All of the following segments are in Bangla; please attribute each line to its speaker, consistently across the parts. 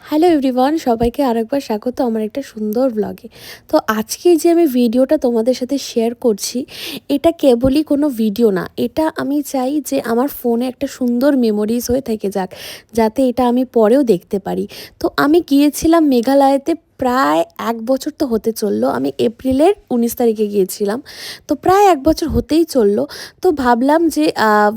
Speaker 1: হ্যালো এভরিওয়ান, সবাইকে আরেকবার স্বাগত আমার একটা সুন্দর ব্লগে। তো আজকে যে আমি ভিডিওটা তোমাদের সাথে শেয়ার করছি, এটা কেবলই কোনো ভিডিও না, এটা আমি চাই যে আমার ফোনে একটা সুন্দর মেমোরিজ হয়ে থেকে যাক, যাতে এটা আমি পরেও দেখতে পারি। তো আমি গিয়েছিলাম মেঘালয়তে, প্রায় 1 বছর তো হতে চললো। আমি এপ্রিলের 19 তারিখে গিয়েছিলাম, তো প্রায় 1 বছর হতেই চললো। তো ভাবলাম যে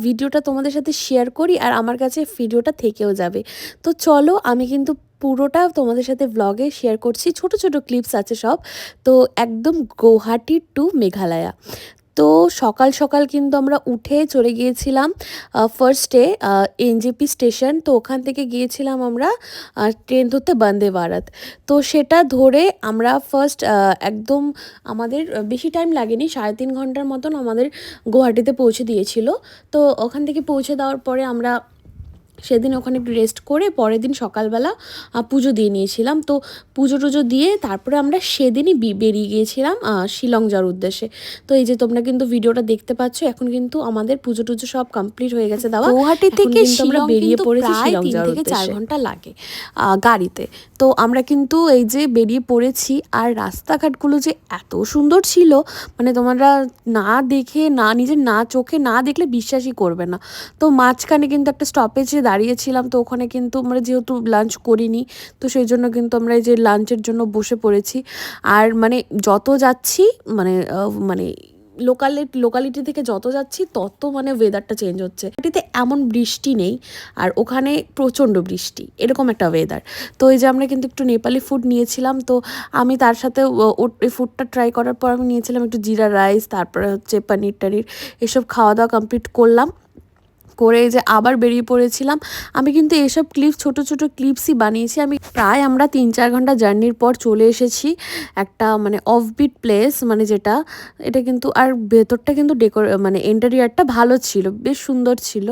Speaker 1: ভিডিওটা তোমাদের সাথে শেয়ার করি, আর আমার কাছে ভিডিওটা থেকেও যাবে। তো চলো, আমি কিন্তু পুরোটা তোমাদের সাথে ব্লগে শেয়ার করছি, ছোট ছোট ক্লিপস আছে সব। তো একদম গৌহাটি টু মেঘালয়া। তো সকাল সকাল কিন্তু আমরা উঠে চলে গিয়েছিলাম ফার্স্টে এনজেপি স্টেশন। তো ওখান থেকে গিয়েছিলাম আমরা ট্রেন ধরতে বন্দে ভারত। তো সেটা ধরে আমরা ফার্স্ট একদম আমাদের বেশি টাইম লাগেনি, 3.5 ঘন্টার মতন আমাদের গুয়াহাটিতে পৌঁছে দিয়েছিল। তো ওখান থেকে পৌঁছে দেওয়ার পরে আমরা সেদিন ওখানে একটু রেস্ট করে পরের দিন সকালবেলা পুজো দিয়ে নিয়েছিলাম। তো পুজো টুজো দিয়ে তারপরে আমরা সেদিনই বেরিয়ে গিয়েছিলাম শিলং যাওয়ার উদ্দেশ্যে। তো এই যে তোমরা কিন্তু ভিডিওটা দেখতে পাচ্ছ, এখন কিন্তু আমাদের পুজো টুজো সব কমপ্লিট হয়ে গেছে দেওয়া। গুয়াহাটি থেকে আমরা বেরিয়ে পড়েছি, শিলং যাওয়ার উদ্দেশ্যে 3 থেকে 4 ঘন্টা লাগে গাড়িতে। তো আমরা কিন্তু এই যে বেরিয়ে পড়েছি, আর রাস্তাঘাটগুলো যে এত সুন্দর ছিল, মানে তোমরা না দেখে, না নিজের না চোখে না দেখলে বিশ্বাসই করবে না। তো মাঝখানে কিন্তু একটা স্টপেজে দাঁড়িয়েছিলাম, তো ওখানে কিন্তু আমরা যেহেতু লাঞ্চ করিনি, তো সেই জন্য কিন্তু আমরা এই যে লাঞ্চের জন্য বসে পড়েছি। আর মানে যত যাচ্ছি মানে লোকালিটি থেকে যত যাচ্ছি তত মানে ওয়েদারটা চেঞ্জ হচ্ছে। এটিতে এমন বৃষ্টি নেই, আর ওখানে প্রচণ্ড বৃষ্টি, এরকম একটা ওয়েদার। তো এই যে আমরা কিন্তু একটু নেপালি ফুড নিয়েছিলাম। তো আমি তার সাথে এই ফুডটা ট্রাই করার পর আমি নিয়েছিলাম একটু জিরা রাইস, তারপরে হচ্ছে পনির টনির, এসব খাওয়া দাওয়া কমপ্লিট করলাম। করে যে আবার বেরিয়ে পড়েছিলাম। আমি কিন্তু এইসব ক্লিপস ছোট ছোট ক্লিপসই বানিয়েছি। প্রায় আমরা 3-4 ঘন্টা জার্নির পর চলে এসেছি একটা মানে অফবিট প্লেস, মানে যেটা এটা কিন্তু, আর ভেতরটা কিন্তু মানে ইন্টেরিয়ারটা ভালো ছিল, বেশ সুন্দর ছিল,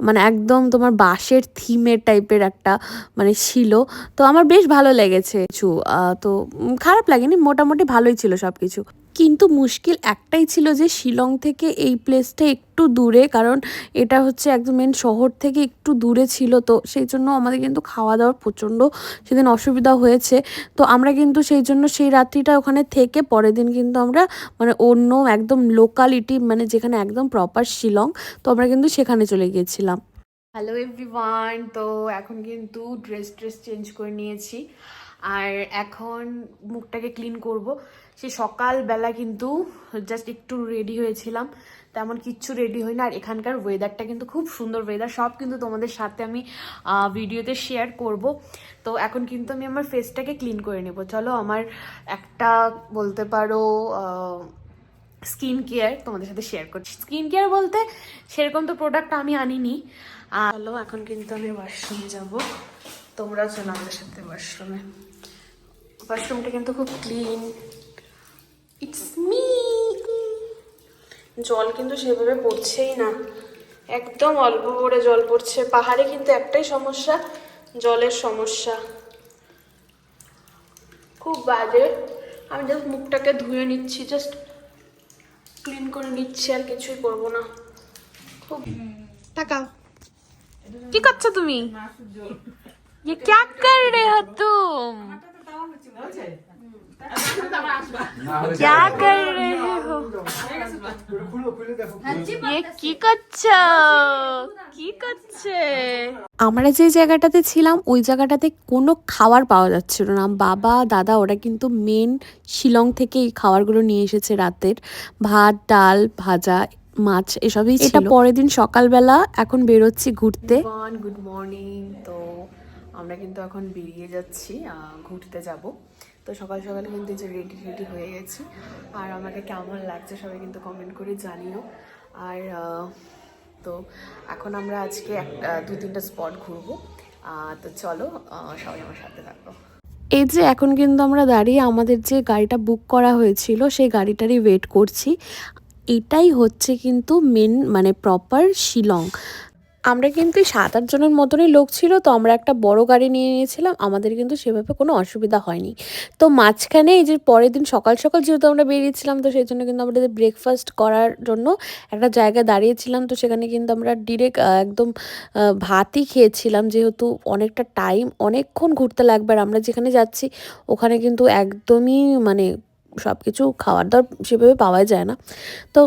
Speaker 1: মানে একদম তোমার বাঁশের থিমের টাইপের একটা মানে ছিল। তো আমার বেশ ভালো লেগেছে কিছু, তো খারাপ লাগেনি, মোটামুটি ভালোই ছিল সব কিছু। কিন্তু মুশকিল একটাই ছিল যে শিলং থেকে এই প্লেসটা একটু দূরে, কারণ এটা হচ্ছে একদম মেন শহর থেকে একটু দূরে ছিল। তো সেই জন্য আমাদের কিন্তু খাওয়া দাওয়ার প্রচণ্ড সেদিন অসুবিধা হয়েছে। তো আমরা কিন্তু সেই জন্য সেই রাত্রিটা ওখানে থেকে পরের দিন কিন্তু আমরা মানে অন্য একদম লোকালিটি, মানে যেখানে একদম প্রপার শিলং, তো আমরা কিন্তু সেখানে চলে গিয়েছিলাম। হ্যালো এভরিওয়ান, তো এখন কিন্তু ড্রেস চেঞ্জ করে নিয়েছি, আর এখন মুখটাকে ক্লিন করব। সে সকালবেলা কিন্তু জাস্ট একটু রেডি হয়েছিলাম, তেমন কিচ্ছু রেডি হই না। আর এখানকার ওয়েদারটা কিন্তু খুব সুন্দর ওয়েদার, সব কিন্তু তোমাদের সাথে আমি ভিডিওতে শেয়ার করব। তো এখন কিন্তু আমি আমার ফেসটাকে ক্লিন করে নেব। চলো, আমার একটা বলতে পারো স্কিন কেয়ার তোমাদের সাথে শেয়ার করছি। স্কিন কেয়ার বলতে সেরকম তো প্রোডাক্ট আমি আনিনি। চলো, এখন কিন্তু আমি ওয়াশরুমে যাব, তোমরাও চলো আমাদের সাথে ওয়াশরুমে। ওয়াশরুমটা কিন্তু খুব ক্লিন, ইটস মি। জল কিন্তু সেভাবে পড়ছেই না, একদম অল্প করে জল পড়ছে। পাহাড়ে কিন্তু একটাই সমস্যা, জলের সমস্যা, খুব বাজে। আমি জাস্ট মুখটাকে ধুয়ে নিচ্ছি, জাস্ট ক্লিন করে নিচ্ছি, আর কিছুই করবো না। খুব টাকা। কি করছো তুমি? ये क्या कर रहे हो तुम? क्या कर रहे हो? ये কি করছো? কি করছে? আমরা যে জায়গাটাতে ছিলাম ওই জায়গাটাতে কোনো খাবার পাওয়া যাচ্ছিল না। বাবা দাদা ওরা কিন্তু মেন শিলং থেকে এই খাবারগুলো নিয়ে এসেছে, রাতের ভাত, ডাল, ভাজা, মাছ, এসবই ছিল। এটা পরের দিন সকালবেলা। এখন বেরোচ্ছি ঘুরতে। Good morning. তো আমরা কিন্তু এখন বেরিয়ে যাচ্ছি, ঘুরতে যাব। তো সকাল সকাল কিন্তু যে রেডি হয়ে গেছি, আর আমাকে কেমন লাগছে সবাই কিন্তু কমেন্ট করে জানিও। আর তো এখন আমরা আজকে 2-3টা স্পট ঘুরবো। তো চলো, সবাই আমার সাথে থাকো। এই যে এখন কিন্তু আমরা দাঁড়িয়ে আমাদের যে গাড়িটা বুক করা হয়েছিল সেই গাড়িটারই ওয়েট করছি। এটাই হচ্ছে কিন্তু মেন মানে প্রপার শিলং। আমরা কিন্তু ৭-৮ জনের মতনই লোক ছিল, তো আমরা একটা বড় গাড়ি নিয়ে নিয়েছিলাম। আমাদের কিন্তু সেভাবে কোনো অসুবিধা হয়নি। তো মাঝখানে এই যে পরের দিন সকাল, সকাল যেহেতু আমরা বেরিয়েছিলাম, তো সেজন্য কিন্তু আমাদের ব্রেকফাস্ট করার জন্য একটা জায়গায় দাঁড়িয়েছিলাম। তো সেখানে কিন্তু আমরা ডিরেক্ট একদম ভাতই খেয়েছিলাম, যেহেতু অনেকটা টাইম অনেকক্ষণ ঘুরতে লাগবে। আর আমরা যেখানে যাচ্ছি ওখানে কিন্তু একদমই মানে সবকিছু খাওয়ার-দাওয়ার সেভাবে পাওয়া যায় না। তো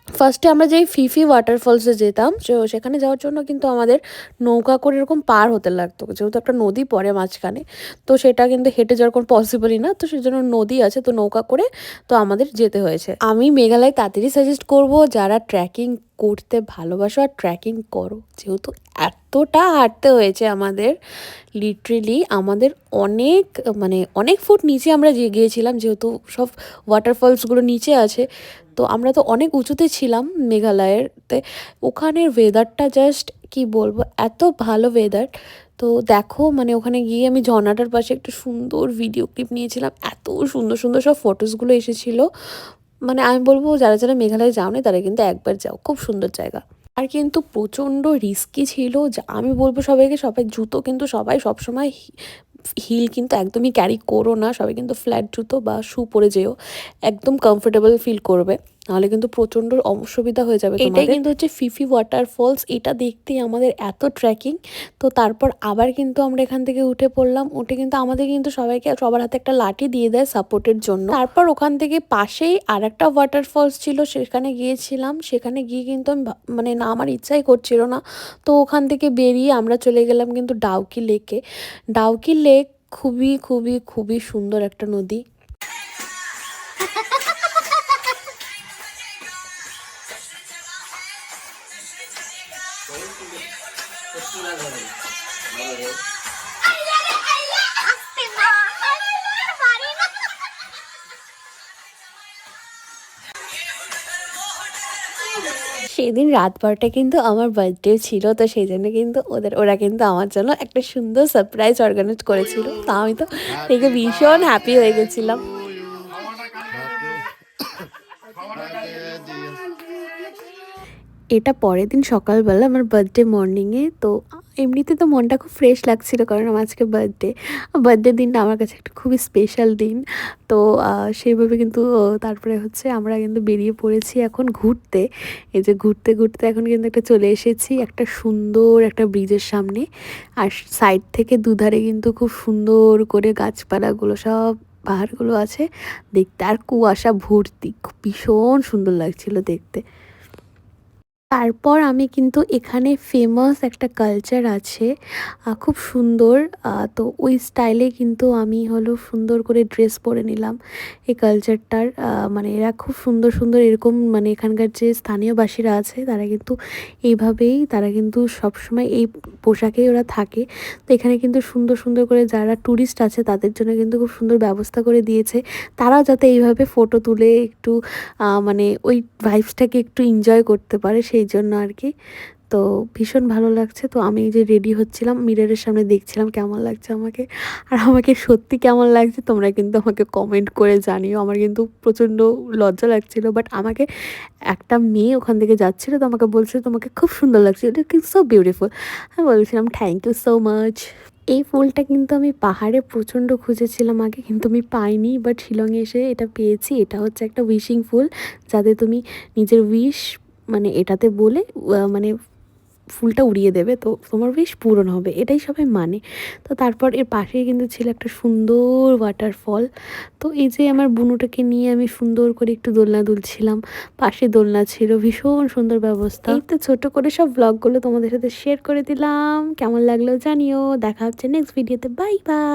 Speaker 1: ফার্স্টে আমরা যেই ফিফি ওয়াটারফলসে যেতাম, সেখানে যাওয়ার জন্য কিন্তু আমাদের নৌকা করে এরকম পার হতে লাগতো, যেহেতু একটা নদী পড়ে মাঝখানে। তো সেটা কিন্তু হেঁটে যাওয়ার কোনো পসিবলই না, তো সেজন্য নদী আছে, তো নৌকা করে তো আমাদের যেতে হয়েছে। আমি মেঘালয় তাদেরই সাজেস্ট করব যারা ট্রেকিং করতে ভালোবাসো আর ট্রেকিং করো, যেহেতু এতটা হাঁটতে হয়েছে আমাদের, লিটারেলি আমাদের অনেক মানে অনেক ফুট নিচে আমরা গিয়েছিলাম, যেহেতু সব ওয়াটারফলসগুলো নিচে আছে। তো আমরা তো অনেক উঁচুতে ছিলাম মেঘালয়েরতে। ওখানের ওয়েদারটা জাস্ট কি বলবো, এত ভালো ওয়েদার। তো দেখো মানে ওখানে গিয়ে আমি ঝর্ণাটার পাশে একটা সুন্দর ভিডিও ক্লিপ নিয়েছিলাম, এত সুন্দর সুন্দর সব ফটোসগুলো এসেছিলো। মানে আমি বলবো যারা যারা মেঘালয় যাওনি তারা কিন্তু একবার যাও, খুব সুন্দর জায়গা। আর কিন্তু প্রচণ্ড রিস্কি ছিল, যা আমি বলবো সবাইকে, সবাই জুতো কিন্তু সবাই সবসময় হিল কিন্তু একদমই ক্যারি করো না, সবাই কিন্তু ফ্ল্যাট জুতো বা শু পরে যেও, একদম কমফোর্টেবল ফিল করবে, নাহলে কিন্তু প্রচণ্ড অসুবিধা হয়ে যাবে। এটাই কিন্তু হচ্ছে ফিফি ওয়াটারফলস। এটা দেখতেই আমাদের এত ট্রেকিং। তো তারপর আবার কিন্তু আমরা এখান থেকে উঠে পড়লাম। উঠে কিন্তু আমাদের কিন্তু সবাইকে সবার হাতে একটা লাঠি দিয়ে দেয় সাপোর্টের জন্য। তারপর ওখান থেকে পাশেই আর একটা ওয়াটারফলস ছিল, সেখানে গিয়েছিলাম। সেখানে গিয়ে কিন্তু আমি মানে না, আমার ইচ্ছাই করছিল না। তো ওখান থেকে বেরিয়ে আমরা চলে গেলাম কিন্তু ডাউকি লেকে। ডাউকি লেক খুবই খুবই খুবই সুন্দর একটা নদী। সেদিন রাত ১২টা কিন্তু আমার বার্থডে ছিল, তো সেই জন্য কিন্তু ওরা কিন্তু আমার জন্য একটা সুন্দর সারপ্রাইজ অর্গানাইজ করেছিল। তা আমি তো দেখে ভীষণ হ্যাপি হয়ে গেছিলাম। এটা পরের দিন সকালবেলা আমার বার্থডে মর্নিংয়ে। তো এমনিতে তো মনটা খুব ফ্রেশ লাগছিল, কারণ আমার আজকে বার্থডে দিনটা আমার কাছে একটা খুবই স্পেশাল দিন। তো সেইভাবে কিন্তু তারপরে হচ্ছে আমরা কিন্তু বেরিয়ে পড়েছি এখন ঘুরতে। এই যে ঘুরতে ঘুরতে এখন কিন্তু একটা চলে এসেছি একটা সুন্দর একটা ব্রিজের সামনে। আর সাইড থেকে দুধারে কিন্তু খুব সুন্দর করে গাছপালাগুলো সব পাহাড়গুলো আছে দেখতে, আর কুয়াশা ভর্তি, ভীষণ সুন্দর লাগছিল দেখতে। তারপর আমি কিন্তু এখানে ফেমাস একটা কালচার আছে, খুব সুন্দর। তো ওই স্টাইলে কিন্তু আমি হলো সুন্দর করে ড্রেস পরে নিলাম এই কালচারটার। মানে এরা খুব সুন্দর সুন্দর এরকম, মানে এখানকার যে স্থানীয় বাসীরা আছে তারা কিন্তু এইভাবেই, তারা কিন্তু সবসময় এই পোশাকেই ওরা থাকে। তো এখানে কিন্তু সুন্দর সুন্দর করে যারা ট্যুরিস্ট আছে তাদের জন্য কিন্তু খুব সুন্দর ব্যবস্থা করে দিয়েছে, তারাও যাতে এইভাবে ফটো তুলে একটু মানে ওই ভাইবসটাকে একটু এনজয় করতে পারে, সেই জন্য আর কি। তো ভীষণ ভালো লাগছে। তো আমি এই যে রেডি হচ্ছিলাম, মিররের সামনে দেখছিলাম কেমন লাগছে আমাকে। আর আমাকে সত্যি কেমন লাগছে তোমরা কিন্তু আমাকে কমেন্ট করে জানিও। আমার কিন্তু প্রচণ্ড লজ্জা লাগছিল, বাট আমাকে একটা মেয়ে ওখান থেকে যাচ্ছিলো, তো আমাকে বলছিল তোমাকে খুব সুন্দর লাগছে, এটা কিন্তু সো বিউটিফুল। আমি বলছিলাম থ্যাংক ইউ সো মাচ। এই ফুলটা কিন্তু আমি পাহাড়ে প্রচণ্ড খুঁজেছিলাম আগে, কিন্তু আমি পাইনি, বাট শিলংয়ে এসে এটা পেয়েছি। এটা হচ্ছে একটা উইশিং ফুল, যাতে তুমি নিজের উইশ মানে এটাতে বলে মানে ফুলটা উড়িয়ে দেবে, তো তোমার উইশ পূরণ হবে, এটাই সবাই মানে। তো তারপর এর পাশেই কিন্তু ছিল একটা সুন্দর ওয়াটারফল। তো এই যে আমার বুনুটাকে নিয়ে আমি সুন্দর করে একটু দোলনা দুলছিলাম, পাশে দোলনা ছিল, ভীষণ সুন্দর ব্যবস্থা। এই তো ছোট করে সব ব্লগগুলো তোমাদের সাথে শেয়ার করে দিলাম, কেমন লাগলো জানিও। দেখা হচ্ছে নেক্সট ভিডিওতে, বাই বাই।